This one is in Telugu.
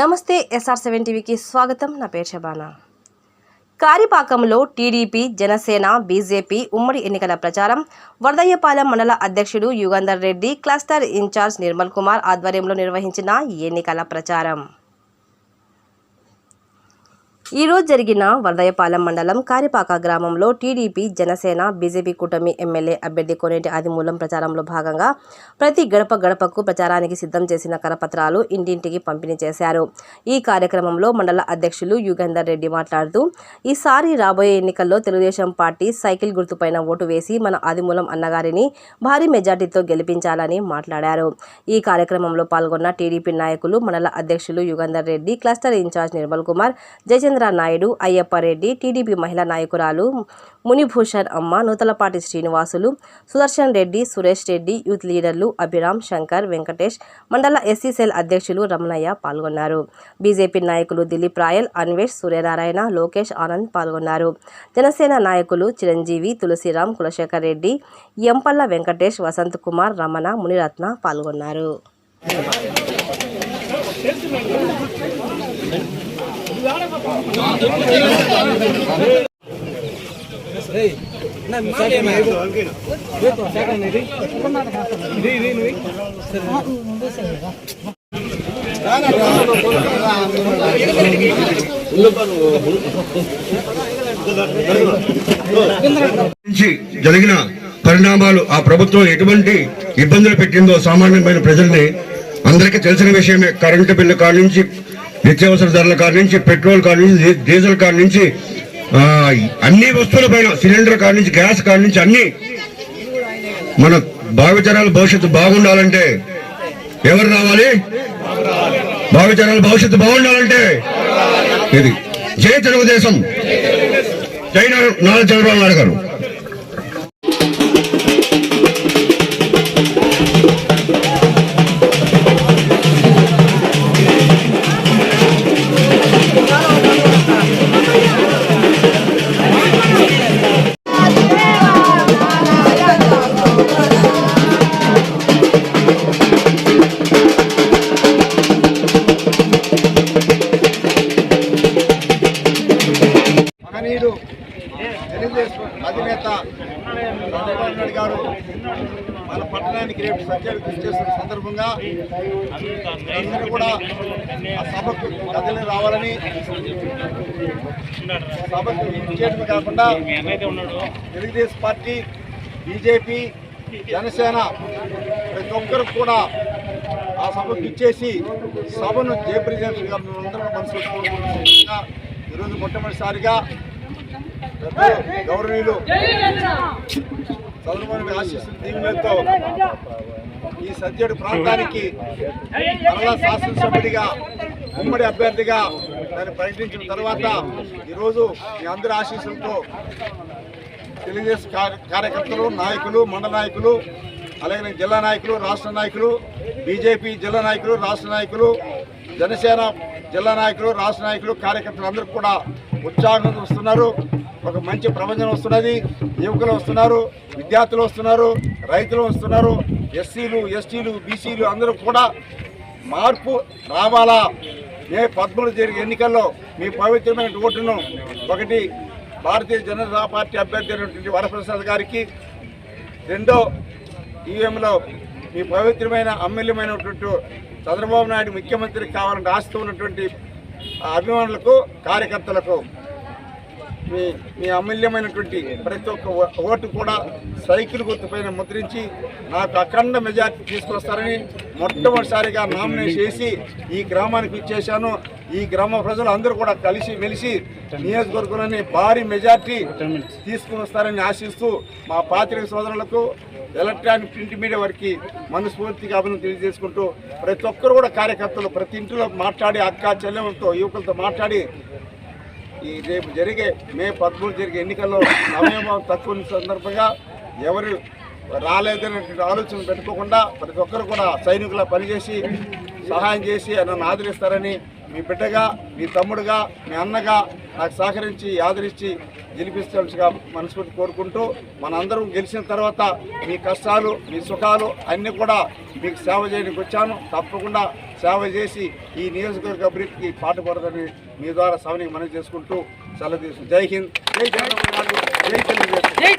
నమస్తే SR7 టీవీకి స్వాగతం. నా పేరు శబానా. కారిపాకంలో టీడీపీ, జనసేన, బీజేపీ ఉమ్మడి ఎన్నికల ప్రచారం. వరదయ్యపాలెం మండల అధ్యక్షుడు యుగంధర్ రెడ్డి, క్లస్టర్ ఇన్ఛార్జ్ నిర్మల్ కుమార్ ఆధ్వర్యంలో నిర్వహించిన ఎన్నికల ప్రచారం. ఈ రోజు జరిగిన వరదయ్యపాలెం మండలం కారిపాక గ్రామంలో టీడీపీ, జనసేన, బీజేపీ కూటమి ఎమ్మెల్యే అభ్యర్థి కోనేటి ఆదిమూలం ప్రచారంలో భాగంగా ప్రతి గడప గడపకు ప్రచారానికి సిద్ధం చేసిన కరపత్రాలు ఇంటింటికి పంపిణీ చేశారు. ఈ కార్యక్రమంలో మండల అధ్యక్షులు యుగంధర్ రెడ్డి మాట్లాడుతూ, ఈసారి రాబోయే ఎన్నికల్లో తెలుగుదేశం పార్టీ సైకిల్ గుర్తుపైన ఓటు వేసి మన ఆదిమూలం అన్నగారిని భారీ మెజార్టీతో గెలిపించాలని మాట్లాడారు. ఈ కార్యక్రమంలో పాల్గొన్న టీడీపీ నాయకులు, మండల అధ్యక్షులు Yugandhar Reddy, cluster incharge Nirmal Kumar, Jayachandra Naidu, Ayyappa Reddy, TDP మహిళా నాయకురాలు మునిభూషణ్ అమ్మ, నూతలపాటి శ్రీనివాసులు, సుదర్శన్ రెడ్డి, సురేష్ రెడ్డి, యూత్ లీడర్లు అభిరామ్, శంకర్, వెంకటేష్, మండల ఎస్సీ సెల్ అధ్యక్షులు రమణయ్య పాల్గొన్నారు. బీజేపీ నాయకులు దిలీప్ రాయల్, అన్వేష్, సూర్యనారాయణ, లోకేష్ ఆనంద్ పాల్గొన్నారు. జనసేన నాయకులు చిరంజీవి, తులసిరామ్, కులశేఖర్ రెడ్డి, ఎంపల్ల వెంకటేష్, వసంత్ కుమార్, రమణ, మునిరత్న పాల్గొన్నారు. జరిగిన పరిణామాలు ఆ ప్రభుత్వం ఎటువంటి ఇబ్బందులు పెట్టిందో సామాన్యమైన ప్రజల్ని అందరికీ తెలిసిన విషయమే. కరెంటు బిల్లు కాడి నుంచి, నిత్యావసర ధరల కాడి నుంచి, పెట్రోల్ కాడి నుంచి, డీజిల్ కాడి నుంచి, అన్ని వస్తువుల పైన, సిలిండర్ కాడి నుంచి, గ్యాస్ కాడి నుంచి అన్ని మన భావితరాల భవిష్యత్తు బాగుండాలంటే ఎవరు రావాలి? భావితరాల భవిష్యత్తు బాగుండాలంటే ఇది జై తెలుగుదేశం, జై నారా చంద్రబాబు నాయుడు గారు. తెలుగుదేశం అధినేత చంద్రబాబు నాయుడు గారు మన పట్టణానికి రేపు సత్యాలు కృషి చేస్తున్న సందర్భంగా అందరూ కూడా ఆ సభకు కథలు రావాలని, సభకు చేయడమే కాకుండా తెలుగుదేశం పార్టీ, బీజేపీ, జనసేన ప్రతి ఒక్కరు కూడా ఆ సభకు ఇచ్చేసి సభను జయప్రదేశ్గా అందరూ మనసు ఈరోజు మొట్టమొదటిసారిగా గౌరవనీయులు చంద్రబాబు ఆశీస్సులు దీవులతో ఈ సత్యడు ప్రాంతానికి మరలా శాసనసభ్యుడిగా, ఉమ్మడి అభ్యర్థిగా దాన్ని ప్రకటించిన తర్వాత ఈరోజు మీ అందరి ఆశీస్సులతో తెలుగుదేశం కార్యకర్తలు, నాయకులు, మండల నాయకులు, అలాగే జిల్లా నాయకులు, రాష్ట్ర నాయకులు, బీజేపీ జిల్లా నాయకులు, రాష్ట్ర నాయకులు, జనసేన జిల్లా నాయకులు, రాష్ట్ర నాయకులు, కార్యకర్తలు అందరూ కూడా ఉత్సాహంగా వస్తున్నారు. ఒక మంచి ప్రపంచం వస్తున్నది. యువకులు వస్తున్నారు, విద్యార్థులు వస్తున్నారు, రైతులు వస్తున్నారు, ఎస్సీలు, ఎస్టీలు, బీసీలు అందరూ కూడా మార్పు రావాలా. మే 13 జరిగే ఎన్నికల్లో మీ పవిత్రమైన ఓటును ఒకటి భారతీయ జనతా పార్టీ అభ్యర్థి అయినటువంటి వరప్రసాద్ గారికి, రెండో ఈవీఎంలో మీ పవిత్రమైన అమూల్యమైనటువంటి చంద్రబాబు నాయుడు ముఖ్యమంత్రి కావాలని ఆశతో ఉన్నటువంటి అభిమానులకు, కార్యకర్తలకు మీ అమూల్యమైనటువంటి ప్రతి ఒక్క ఓటు కూడా సైకిల్ గుర్తుపైన ముద్రించి నాకు అఖండ మెజార్టీ తీసుకొస్తారని మొట్టమొదటిసారిగా నామినేట్ చేసి ఈ గ్రామానికి ఇచ్చేశాను. ఈ గ్రామ ప్రజలు అందరూ కూడా కలిసి మెలిసి నియోజకవర్గంలోని భారీ మెజార్టీ తీసుకుని వస్తారని ఆశిస్తూ మా పాత్రిక సోదరులకు, ఎలక్ట్రానిక్ ప్రింట్ మీడియా వారికి మనస్ఫూర్తిగా అభినందన తెలియజేసుకుంటూ ప్రతి ఒక్కరు కూడా కార్యకర్తలు ప్రతి ఇంట్లో మాట్లాడి, అక్క చెల్లెలతో, యువకులతో మాట్లాడి ఈ రేపు జరిగే మే 13 జరిగే ఎన్నికల్లో సమయభావం తక్కువ సందర్భంగా ఎవరు రాలేదనేటువంటి ఆలోచన పెట్టుకోకుండా ప్రతి ఒక్కరు కూడా సైనికులా పనిచేసి సహాయం చేసి నన్ను ఆదరిస్తారని మీ బిడ్డగా, మీ తమ్ముడుగా, మీ అన్నగా నాకు సహకరించి ఆదరించి గెలిపిస్తాల్సిగా మనస్ఫూర్తి కోరుకుంటూ, మనందరం గెలిచిన తర్వాత మీ కష్టాలు, మీ సుఖాలు అన్నీ కూడా మీకు సేవ చేయడానికి వచ్చాను. తప్పకుండా సేవ చేసి ఈ నియోజకవర్గ అభివృద్ధికి పాటుపడదని మీ ద్వారా సభని మనవి చేసుకుంటూ సెలవు తీసుకుంటాను. జై హింద్, జై చంద్రబాబు నాయుడు, జై తెలుగుదేశం.